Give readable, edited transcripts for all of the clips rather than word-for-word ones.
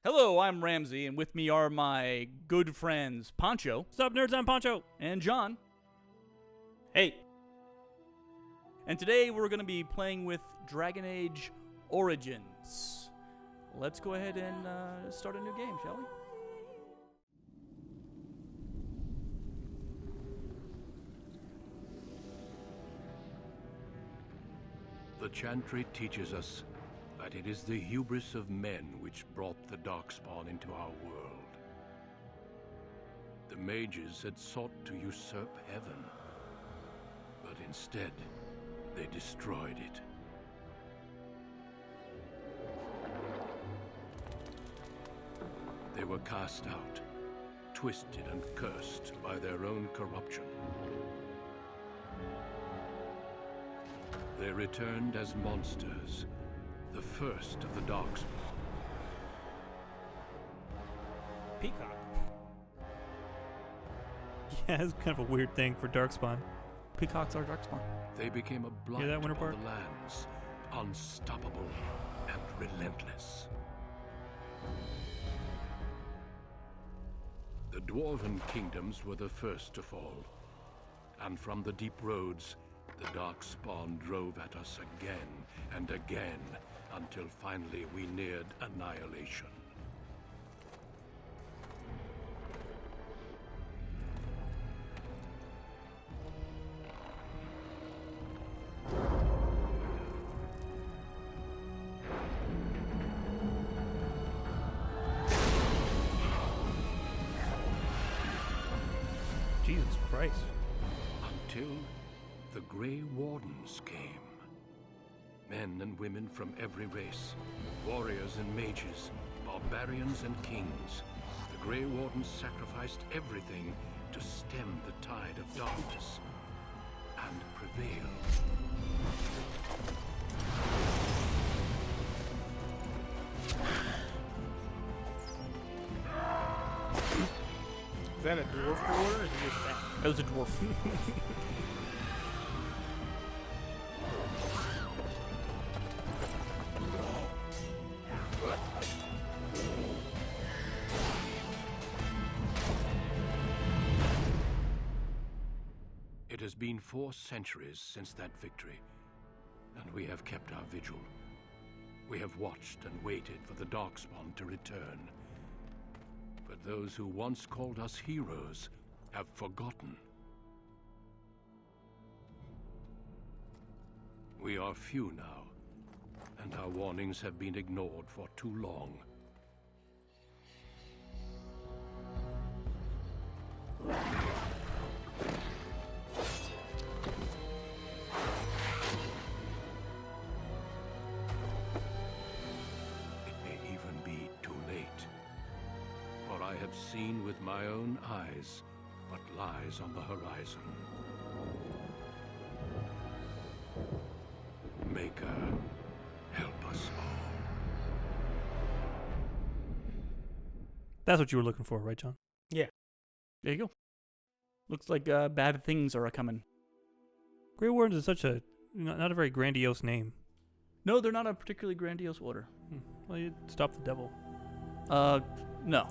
Hello, I'm Ramsey, and with me are my good friends Poncho. What's up, nerds? I'm Poncho. And John. Hey. And today we're going to be playing with Dragon Age Origins. Let's go ahead and start a new game, shall we? The Chantry teaches us that it is the hubris of men which brought the Darkspawn into our world. The mages had sought to usurp heaven, but instead, they destroyed it. They were cast out, twisted and cursed by their own corruption. They returned as monsters, the first of the Darkspawn. Peacock. Yeah, it's kind of a weird thing for Darkspawn. Peacocks are Darkspawn. They became a blight Hear that, upon Winterpart? the lands, unstoppable and relentless. The Dwarven kingdoms were the first to fall, and from the deep roads, the Darkspawn drove at us again and again, until finally we neared annihilation. Jesus Christ. Until the Grey Wardens came. Men and women from every race, warriors and mages, barbarians and kings. The Grey Wardens sacrificed everything to stem the tide of darkness and prevail. Is that a dwarf order or is it just fat? That was a dwarf. It has been 4 centuries since that victory, and we have kept our vigil. We have watched and waited for the Darkspawn to return. But those who once called us heroes have forgotten. We are few now, and our warnings have been ignored for too long. It may even be too late. For I have seen with my own eyes what lies on the horizon. Maker, help us all. That's what you were looking for, right, John? Yeah. There you go. Looks like bad things are coming. Grey Wardens is such a not a very grandiose name. No, they're not a particularly grandiose order. Well, you stop the devil. No.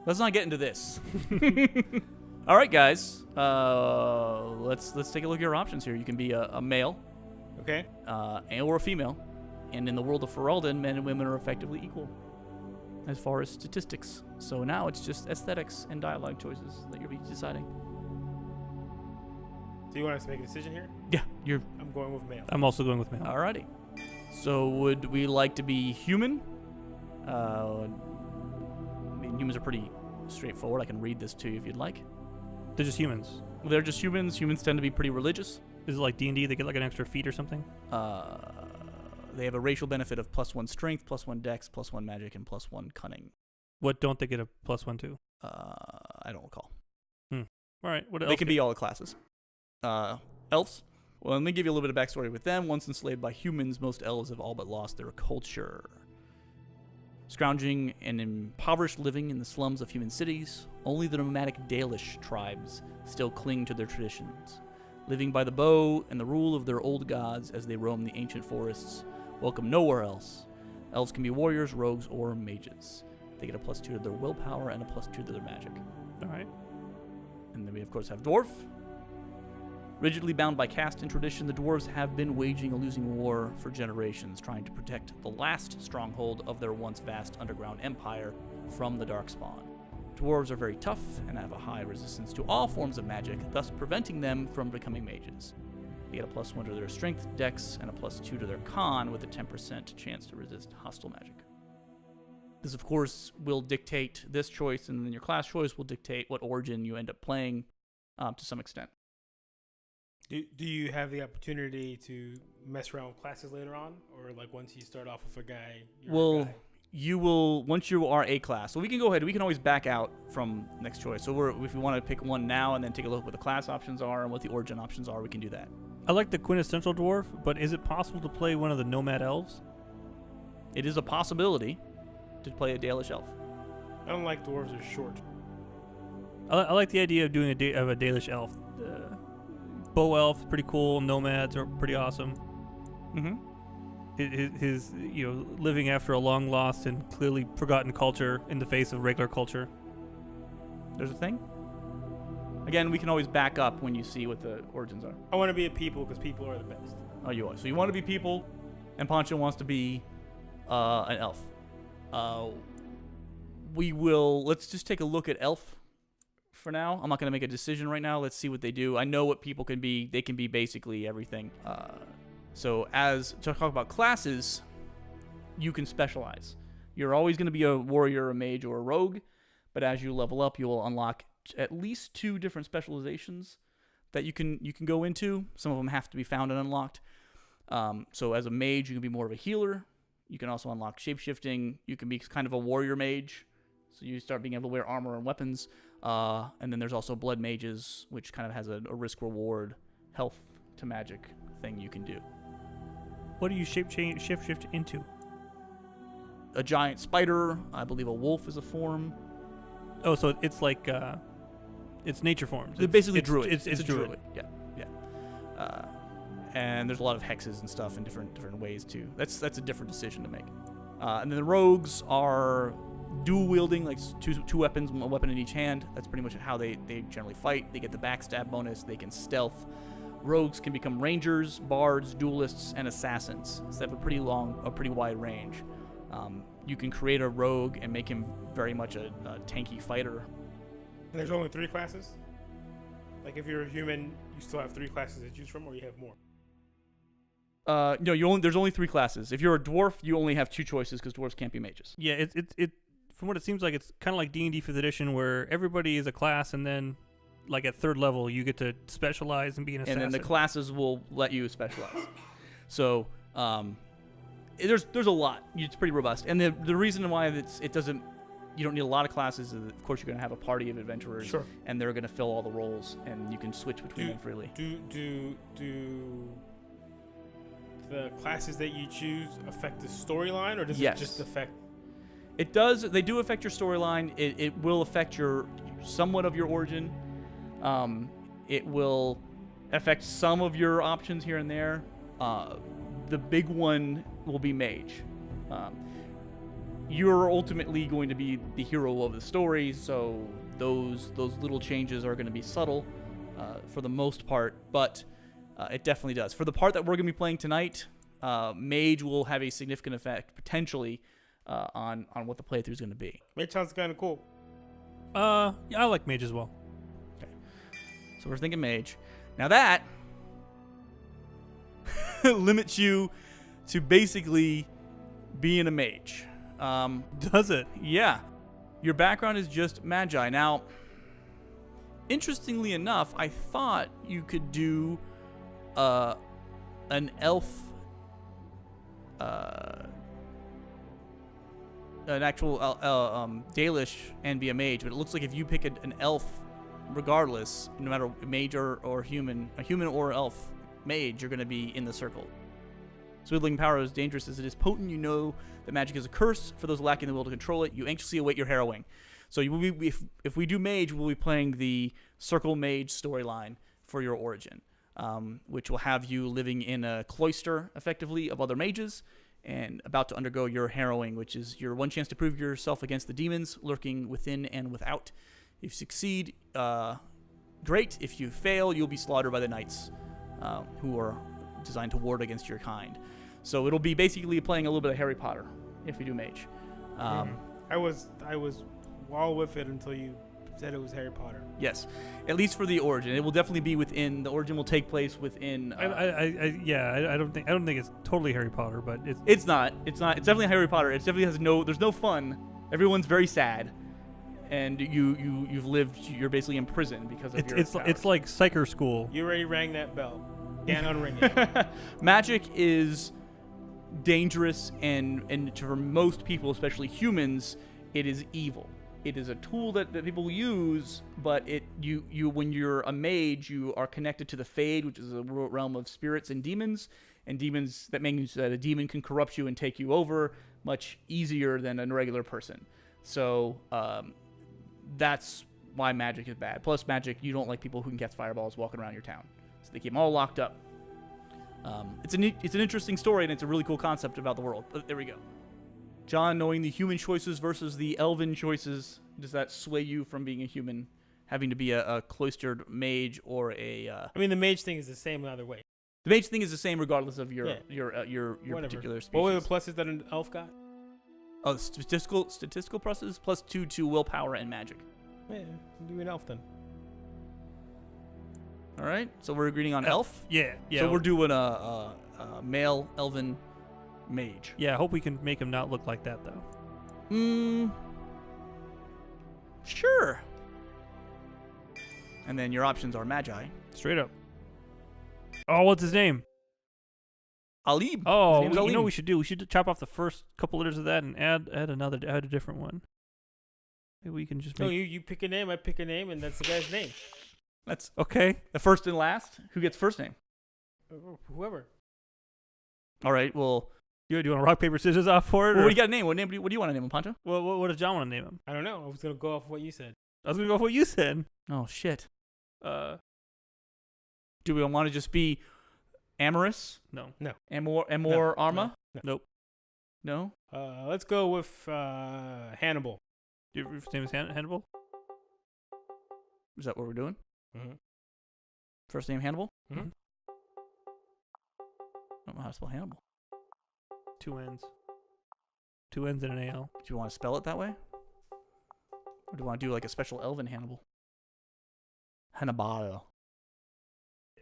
Let's not get into this. All right, guys. Let's take a look at your options here. You can be a male, Okay. or a female, and in the world of Ferelden, men and women are effectively equal as far as statistics. So now it's just aesthetics and dialogue choices that you'll be deciding. So you want us to make a decision here? Yeah, you're I'm going with male. I'm also going with male. alrighty. So would we like to be human? I mean, humans are pretty straightforward. I can read this to you if you'd like. They're just humans. They're just humans. Humans tend to be pretty religious. Is it like D&D? They get like an extra feat or something? They have a racial benefit of +1 strength, +1 dex, +1 magic, and +1 cunning. What don't they get a +1 to? I don't recall. All right. What else? They can be all the classes. Elves. Well, let me give you a little bit of backstory with them. Once enslaved by humans, most elves have all but lost their culture. Scrounging and impoverished living in the slums of human cities, only the nomadic Dalish tribes still cling to their traditions. Living by the bow and the rule of their old gods as they roam the ancient forests, welcome nowhere else. Elves can be warriors, rogues, or mages. They get a +2 to their willpower and a +2 to their magic. All right. And then we, of course, have dwarf. Rigidly bound by caste and tradition, the dwarves have been waging a losing war for generations, trying to protect the last stronghold of their once vast underground empire from the Darkspawn. Dwarves are very tough and have a high resistance to all forms of magic, thus preventing them from becoming mages. They get a +1 to their strength, dex, and a +2 to their con, with a 10% chance to resist hostile magic. This, of course, will dictate this choice, and then your class choice will dictate what origin you end up playing to some extent. Do you have the opportunity to mess around with classes later on, or like once you start off with a guy? You're a guy? You will, once you are a class. So we can go ahead. We can always back out from next choice. So if we want to pick one now and then take a look at what the class options are and what the origin options are, we can do that. I like the quintessential dwarf, but is it possible to play one of the nomad elves? It is a possibility to play a Dalish elf. I don't like dwarves; they're short. I like the idea of doing a Dalish elf. Bow elf, pretty cool. Nomads are pretty awesome. Mm-hmm. His living after a long lost and clearly forgotten culture in the face of regular culture. There's a thing. Again, we can always back up when you see what the origins are. I want to be a people because people are the best. Oh, you are. So you want to be people, and Poncho wants to be an elf. Let's just take a look at elf for now. I'm not going to make a decision right now. Let's see what they do. I know what people can be. They can be basically everything. So as to talk about classes, you can specialize. You're always going to be a warrior, a mage, or a rogue, but as you level up, you will unlock at least 2 different specializations that you can go into. Some of them have to be found and unlocked. So as a mage, you can be more of a healer. You can also unlock shapeshifting. You can be kind of a warrior mage, so you start being able to wear armor and weapons. And then there's also blood mages, which kind of has a risk-reward, health to magic thing you can do. What do you shift into? A giant spider. I believe a wolf is a form. Oh, so it's like it's nature forms. They're basically druid. It's a druid. Yeah. And there's a lot of hexes and stuff in different ways too. That's a different decision to make. And then the rogues are dual wielding, like two weapons, one weapon in each hand. That's pretty much how they generally fight. They get the backstab bonus. They can stealth. Rogues can become rangers, bards, duelists, and assassins. So they have a pretty wide range. You can create a rogue and make him very much a tanky fighter. And there's only 3 classes? Like if you're a human, you still have 3 classes to choose from, or you have more? No, there's only 3 classes. If you're a dwarf, you only have 2 choices because dwarves can't be mages. Yeah, it from what it seems like, it's kind of like D&D 5th edition, where everybody is a class, and then like at 3rd level, you get to specialize and be an assassin. And then the classes will let you specialize. So there's a lot. It's pretty robust. And the reason why you don't need a lot of classes is that, of course, you're going to have a party of adventurers, sure, and they're going to fill all the roles, and you can switch between them freely. Do the classes that you choose affect the storyline, or does it just affect? It does. They do affect your storyline. It will affect somewhat of your origin. It will affect some of your options here and there. The big one will be mage. You're ultimately going to be the hero of the story, so those little changes are going to be subtle for the most part, but it definitely does. For the part that we're going to be playing tonight, mage will have a significant effect, potentially, on what the playthrough is going to be. Mage sounds kind of cool. Yeah, I like mage as well. Okay. So we're thinking mage. Now that limits you to basically being a mage. Does it? Yeah. Your background is just magi. Now, interestingly enough, I thought you could do an elf, an actual Dalish and be a mage, but it looks like if you pick an elf, regardless, no matter mage or human, a human or elf mage, you're going to be in the circle. Swindling power is dangerous as it is potent. You know that magic is a curse for those lacking the will to control it. You anxiously await your harrowing. So you will be, if we do mage, we'll be playing the circle mage storyline for your origin, which will have you living in a cloister, effectively, of other mages, and about to undergo your harrowing, which is your one chance to prove yourself against the demons lurking within and without. If you succeed, great. If you fail, you'll be slaughtered by the knights, who are designed to ward against your kind. So it'll be basically playing a little bit of Harry Potter if you do mage. I was all with it until you said it was Harry Potter. Yes, at least for the origin, it will definitely be within. The origin will take place within. I don't think it's totally Harry Potter, but It's not. It's definitely Harry Potter. It definitely has no. There's no fun. Everyone's very sad, and you've lived. You're basically in prison because of your. It's like Psycher School. You already rang that bell. Can't unring it. Magic is dangerous, and for most people, especially humans, it is evil. It is a tool that people use, but when you're a mage, you are connected to the Fade, which is a realm of spirits and demons. And demons, that means that a demon can corrupt you and take you over much easier than a regular person. So that's why magic is bad. Plus, magic, you don't like people who can cast fireballs walking around your town. So they keep them all locked up. It's an interesting story, and it's a really cool concept about the world. But there we go. John, knowing the human choices versus the elven choices, does that sway you from being a human, having to be a cloistered mage or a? I mean, the mage thing is the same either way. The mage thing is the same regardless of your Whatever. particular species. What were the pluses that an elf got? Oh, statistical pluses, +2 to willpower and magic. Yeah, do an elf then. All right, so we're agreeing on elf. Yeah. So we're doing a male elven mage. Yeah, I hope we can make him not look like that though. Sure. And then your options are magi. Straight up. Oh, what's his name? Alib. Oh, His name's you know Alib. what we should do? We should chop off the first couple letters of that and add a different one. Maybe we can just No, make... you pick a name, I pick a name, and that's the guy's name. That's Okay. the first and last. Who gets first name? Whoever. All right. Well, Do you want to rock, paper, scissors off for it? what or- do you got to name? What do you want to name him, Poncho? What does John want to name him? I don't know. I was gonna go off what you said. I was going to go with what you said. Oh shit. Uh, Do we want to just be amorous? no. Amor No, Arma? no. Nope. No. Let's go with Hannibal. Your name is Hannibal? Is that what we're doing? Mm-hmm. First name Hannibal? Mm-hmm. I don't know how to spell Hannibal. 2 N's. 2 N's and an A-L. Do you want to spell it that way? Or do you want to do like a special elven Hannibal? Hannibal.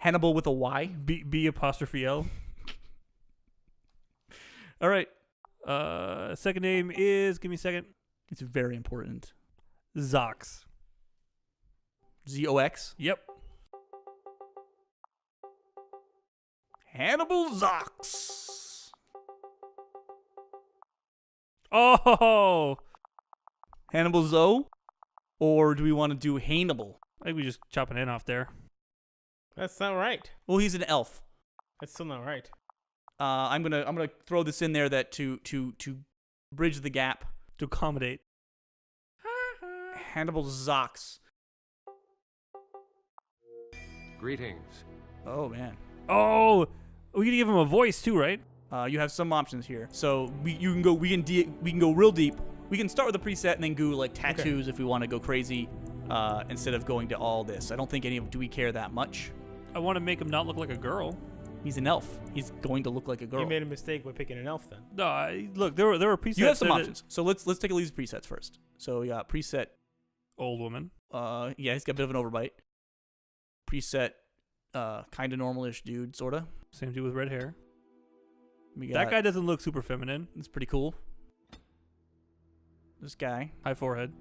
Hannibal with a Y? B apostrophe L. All right. Second name is, give me a second, It's very important. Zox. Zox. Yep. Hannibal Zox. Oh! Hannibal Zoe? Or do we want to do Hannibal? I think we just chop an N off there. That's not right. Well, he's an elf. That's still not right. I'm gonna throw this in there that to bridge the gap. To accommodate. Hannibal Zox. Greetings. Oh man. Oh! We can give him a voice too, right? You have some options here. So we can go real deep. We can start with a preset and then go like tattoos if we want to go crazy, instead of going to all this. I don't think do we care that much. I want to make him not look like a girl. He's an elf. He's going to look like a girl. You made a mistake by picking an elf then. No, look, there were presets. You have some that- options. So let's take a look at these presets first. So we got preset. Old woman. Yeah, he's got a bit of an overbite. Preset, kind of normal-ish dude, sorta. Same dude with red hair. We got, That guy doesn't look super feminine. It's pretty cool. This guy. High forehead.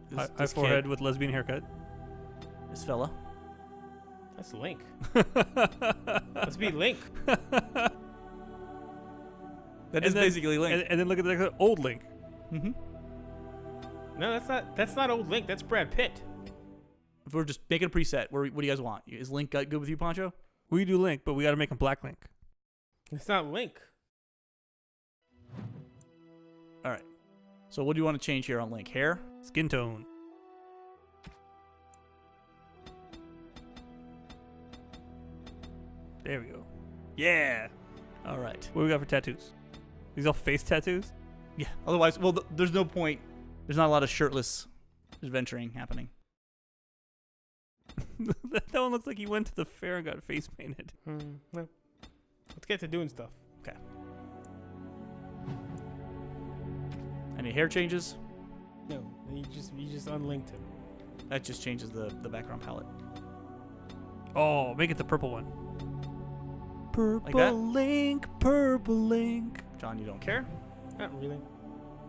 This High kid, forehead with lesbian haircut. This fella. That's Link. Let's be Link. That is basically Link. And then look at the old Link. Mm-hmm. No, that's not old Link. That's Brad Pitt. If we're just making a preset, what do you guys want? Is Link good with you, Poncho? We do Link, but we got to make him Black Link. It's not Link. All right. So what do you want to change here on Link? Hair? Skin tone. There we go. Yeah. All right. What we got for tattoos? These all face tattoos? Yeah. Otherwise, well, there's no point. There's not a lot of shirtless adventuring happening. That one looks like he went to the fair and got face painted. Well, let's get to doing stuff. Okay. Any hair changes? No, you just unlinked him. That just changes the background palette. Oh, make it the purple one. Like that? Purple link. John, you don't care? Not really.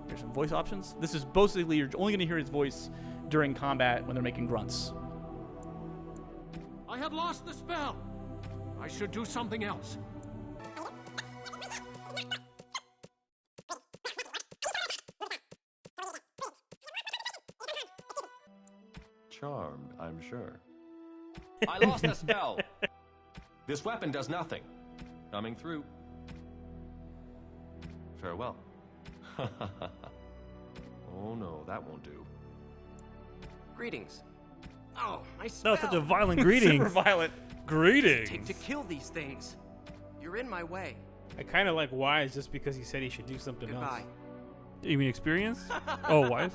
Here's some voice options. This is basically, you're only going to hear his voice during combat when they're making grunts. I have lost the spell. I should do something else. Charmed, I'm sure. I lost the spell. This weapon does nothing. Coming through. Farewell. Oh no, that won't do. Greetings. Oh, my That spell. was such a violent greeting. Super violent. Take Greetings. to kill these things. You're in my way. I kind of like Wise just because he said he should do something Goodbye. else. You mean experience? Oh, Wise?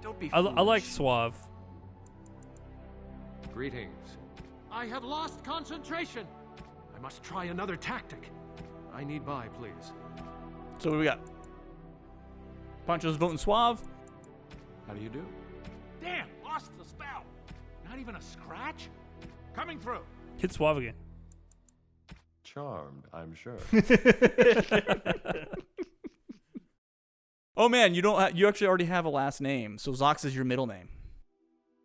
Don't be I like foolish. Suave. Greetings. I have lost concentration. I must try another tactic. I need by, please. So what do we got? Poncho's voting suave. How do you do? Damn, lost the spell. Not even a scratch? Coming through. Hit Suave again. Charmed, I'm sure. Oh man, you actually already have a last name, so Zox is your middle name.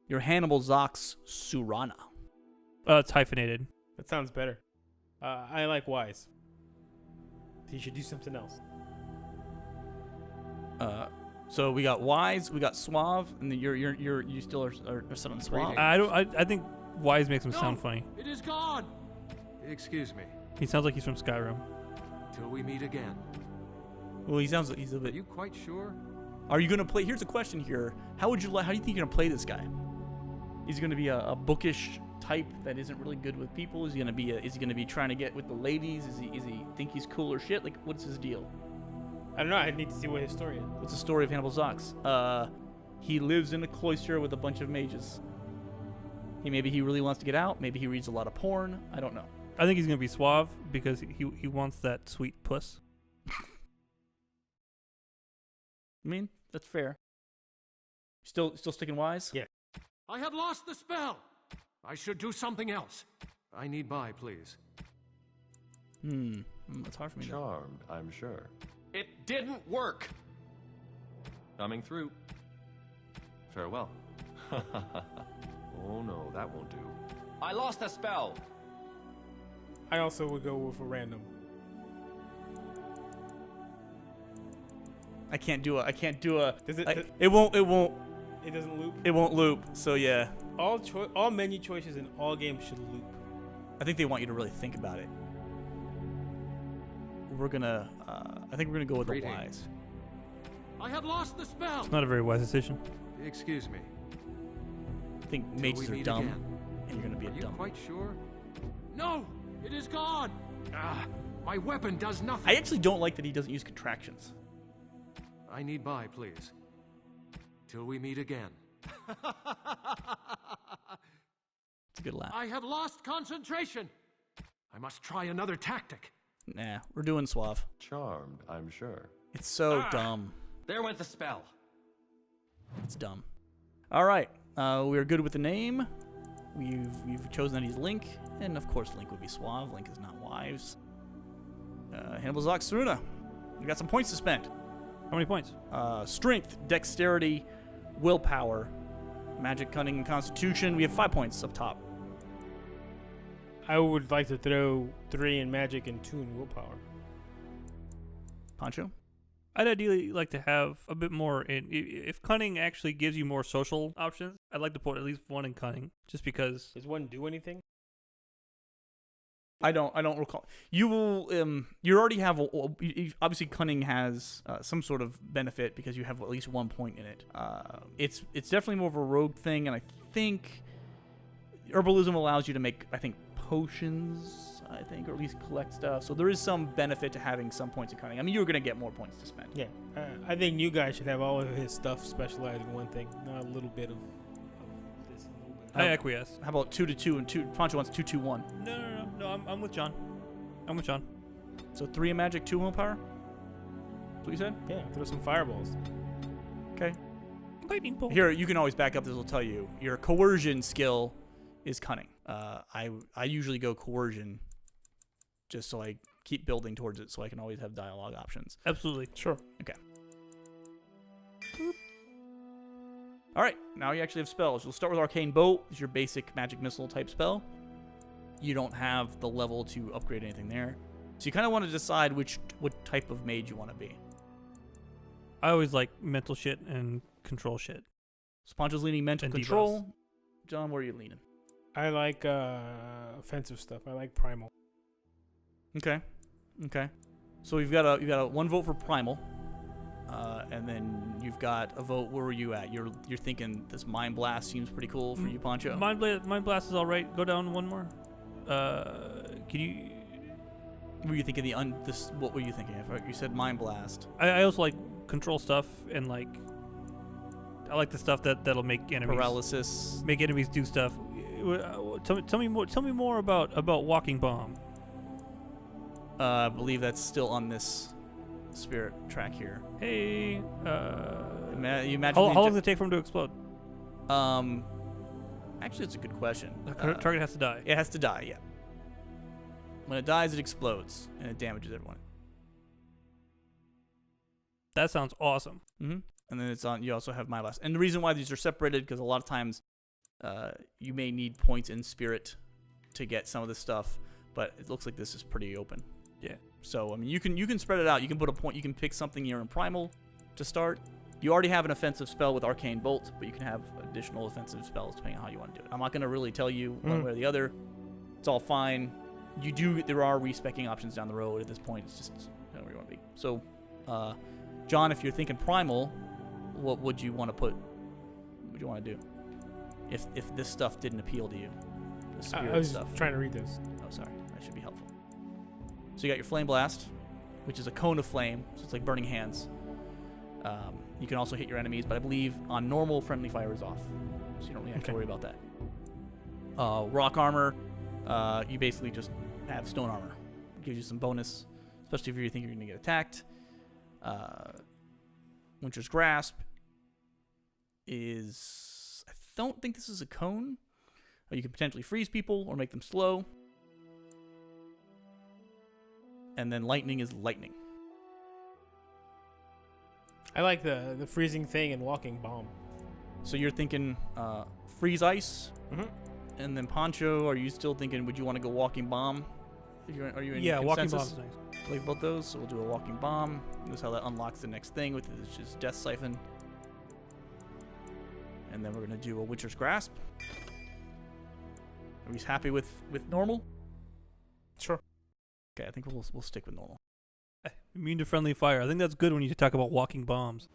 You're Hannibal Zox Surana. It's hyphenated. That sounds better. I like Wise. He should do something else. So we got Wise, we got Suave, and then you still are set on Suave. I think Wise makes him sound funny. It is gone. Excuse me. He sounds like he's from Skyrim. Till we meet again. Well, he sounds like he's a Are bit. you quite sure? Are you gonna play? Here's a question here. How do you think you're gonna play this guy? Is he gonna be a bookish type that isn't really good with people? Is he gonna be trying to get with the ladies? Is he think he's cool or shit? Like, what's his deal? I don't know. I need to see what his story is. What's the story of Hannibal Zox? He lives in a cloister with a bunch of mages. Maybe he really wants to get out. Maybe he reads a lot of porn. I don't know. I think he's gonna be Suave because he wants that sweet puss. I mean, that's fair. Still sticking Wise? Yeah. I have lost the spell. I should do something else. I need by, please. It's hard for me. Charmed, I'm sure. It didn't work. Coming through. Farewell. Oh no, that won't do. I lost the spell. I also would go with a random. I can't do a. Does it? It won't It doesn't loop. It won't loop. So yeah, All menu choices in all games should loop. I think they want you to really think about it. We're gonna. I think we're gonna go with the Greetings. Wise. I have lost the spell. It's not a very wise decision. Excuse me. I think Till mages we are meet dumb, again. and you're gonna be Are a you dumb. quite sure? No, it is gone. My weapon does nothing. I actually don't like that he doesn't use contractions. I need by, please. Till we meet again. It's a good laugh. I have lost concentration. I must try another tactic. Nah, we're doing Suave. Charmed, I'm sure. It's so dumb. There went the spell. It's dumb. All right, we're good with the name. We've chosen that he's Link, and of course Link would be Suave. Link is not Wives. Hannibal Zox Suruna. We got some points to spend. How many points? Strength, dexterity, willpower, magic, cunning, and constitution. We have 5 points up top. I would like to throw 3 in magic and 2 in willpower. Poncho? I'd ideally like to have a bit more in. If cunning actually gives you more social options, I'd like to put at least 1 in cunning, just because. Does one do anything? I don't recall. You will. You already have. Obviously, cunning has some sort of benefit because you have at least 1 point in it. It's definitely more of a rogue thing, and I think herbalism allows you to make, I think, potions. I think, or at least collect stuff. So there is some benefit to having some points of cunning. I mean, you're going to get more points to spend. Yeah, I think new guy should have all of his stuff specialized in one thing, not a little bit of this and a little bit. I acquiesce. How about 2-2 and 2? Poncho wants 2-2-1. No. I'm with John. I'm with John. So 3 in magic, 2 willpower? That's what you said? Yeah, throw some fireballs. Okay. Lightning bolt. Here, you can always back up. This will tell you. Your coercion skill is cunning. I usually go coercion just so I keep building towards it so I can always have dialogue options. Absolutely. Sure. Okay. All right, now you actually have spells. You'll start with Arcane Bolt. It's your basic magic missile type spell. You don't have the level to upgrade anything there. So you kind of want to decide what type of mage you want to be. I always like mental shit and control shit. So Poncho's leaning mental And control. debuffs. John, where are you leaning? I like offensive stuff. I like primal. Okay. So you've got a 1 vote for primal, and then you've got a vote. Where were you at? You're thinking this mind blast seems pretty cool for you, Poncho. Mind blast is all right. Go down one more. Can you? Were you thinking What were you thinking? You said mind blast. I also like control stuff and like. I like the stuff that'll make enemies Paralysis. Make enemies do stuff. Tell me more. Tell me more about walking bomb. I believe that's still on this spirit track here. Hey. You imagine How long does it take for him to explode? Actually, it's a good question. The target has to die. It has to die. Yeah. When it dies, it explodes and it damages everyone. That sounds awesome. Mm-hmm. And then it's on. You also have mind blast. And the reason why these are separated because a lot of times, you may need points in spirit to get some of this stuff, but it looks like this is pretty open. Yeah. So I mean, you can spread it out. You can put a point. You can pick something here in primal to start. You already have an offensive spell with Arcane Bolt, but you can have additional offensive spells depending on how you want to do it. I'm not going to really tell you one way or the other. It's all fine. There are respecking options down the road. At this point, it's just where you want to be. So, John, if you're thinking primal, what would you want to put? What would you want to do? If this stuff didn't appeal to you, the spirit I was stuff. trying to read this. Oh, sorry. That should be helpful. So you got your Flame Blast, which is a cone of flame, so it's like burning hands. You can also hit your enemies, but I believe on normal, friendly fire is off, so you don't really have to worry about that. Rock armor, you basically just have stone armor. It gives you some bonus, especially if you think you're going to get attacked. Winter's Grasp is... I don't think this is a cone. You can potentially freeze people or make them slow. And then lightning is lightning. I like the freezing thing and walking bomb. So you're thinking freeze ice, Mm-hmm. and then Poncho. Are you still thinking? Would you want to go walking bomb? Are you in walking consensus? bomb's nice. Like about those, so we'll do a walking bomb. Notice how that unlocks the next thing, which is just Death Siphon. And then we're gonna do a Witcher's Grasp. Are we happy with normal? Sure. Okay, I think we'll stick with normal. Immune to friendly fire. I think that's good when you talk about walking bombs.